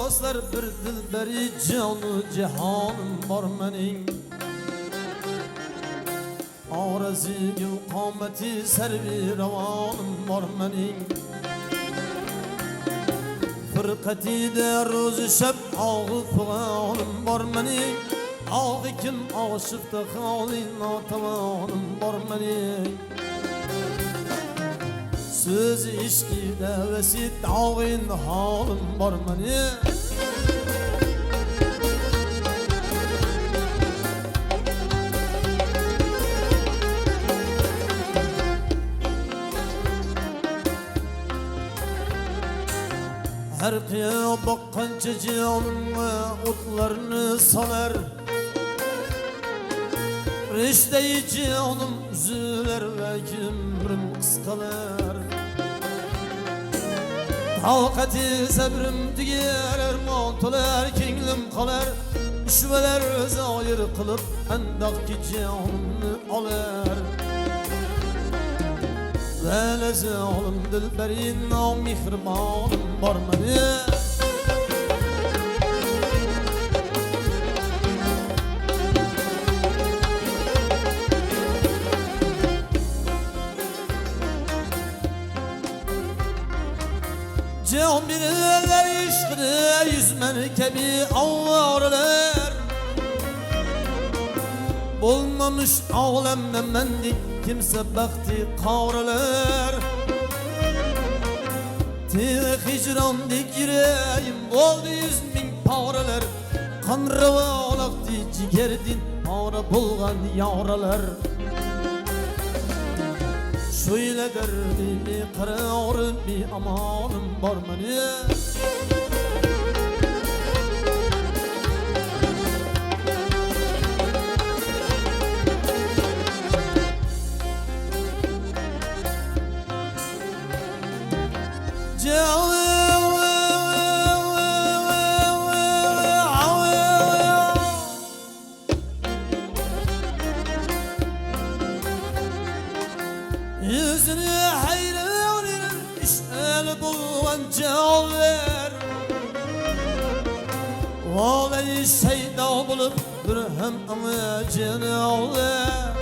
dostlar bir dilberi canı cihanım var mening Arazi qomati servi ravanım var mening Fırkatide roz şeb ağı fıganım var mening Ağı kim aşıkta halin atavanım var mening Söz işkide vesit dağın halim var mening Her kıya bakkanca canıma otlarını salar Rişteyi canım üzüler ve kimrim kıskalar Takati sabrim diger erman tolar kenglim kalar Şüveler zayır kılıp endaki canımı alar Vele zalim dilberin namihribanım var mening Can bilirler işkide yüz merkebi ağlarlar Bulmamış ağlemde mendik kimse bakti kavralar Tire hicran dik yüreğim oldu 100.000 paralar Kan revalak di cigerdin para bulgan yavralar Şöyle derdimi kararım bir amanım var mening Yüzünü hayran işel bulgan cavler Vallahi şeyda bulup bir hem amacını ağlar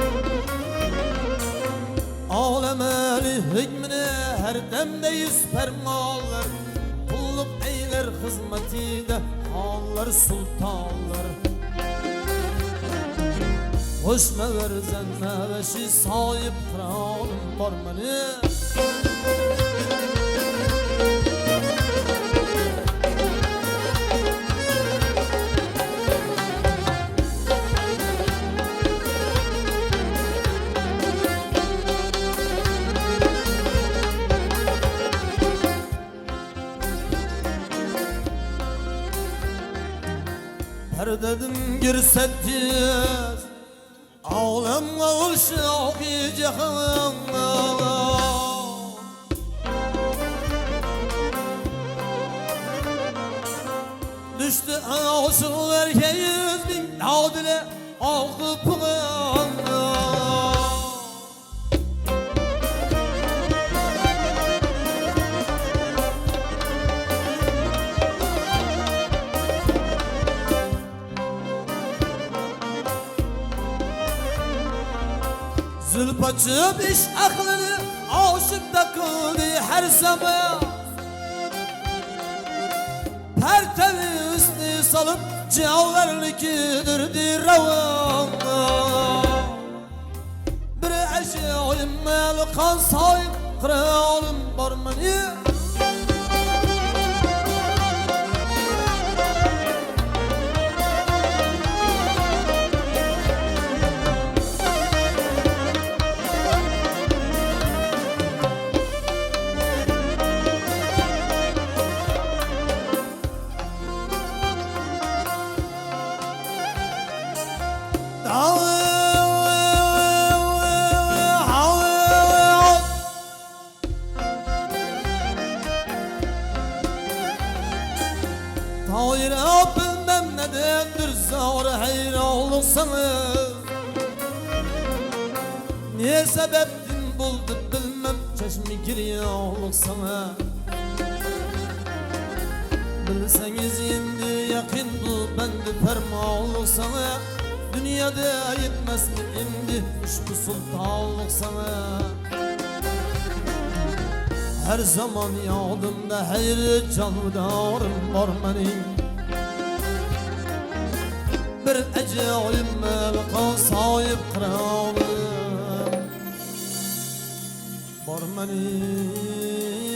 Alemeli hükmüne her demde yüz fermanlar Kulluk eyler hizmetide hallar sultanlar Hoşma verzen meveşi sahip kralım var mening Perdedim girsettiz Ağlam ağıl şauki cihan Düştü ağuslarca 100.000 dağdile ağı pıgan Zülp açıp iş aklını aşıkta kıldı her sabah Pertevizini salıp cevherli kidirdi ravan Bir eşyayım melukan sahip kralım var mening Hayır bilmem nedendir zor hayranlık sana Niye sebeptin buldu bilmem çeşmi giriyorluk sana Bilseniz endi yaqin bu bendi fermanlık sana. Dünyada yetmez mi endi ushbu sultanlık sana. Her zaman yodimda hayri jonidorim bor mening. Bir ajoyib mavqo soyib qironim bor mening.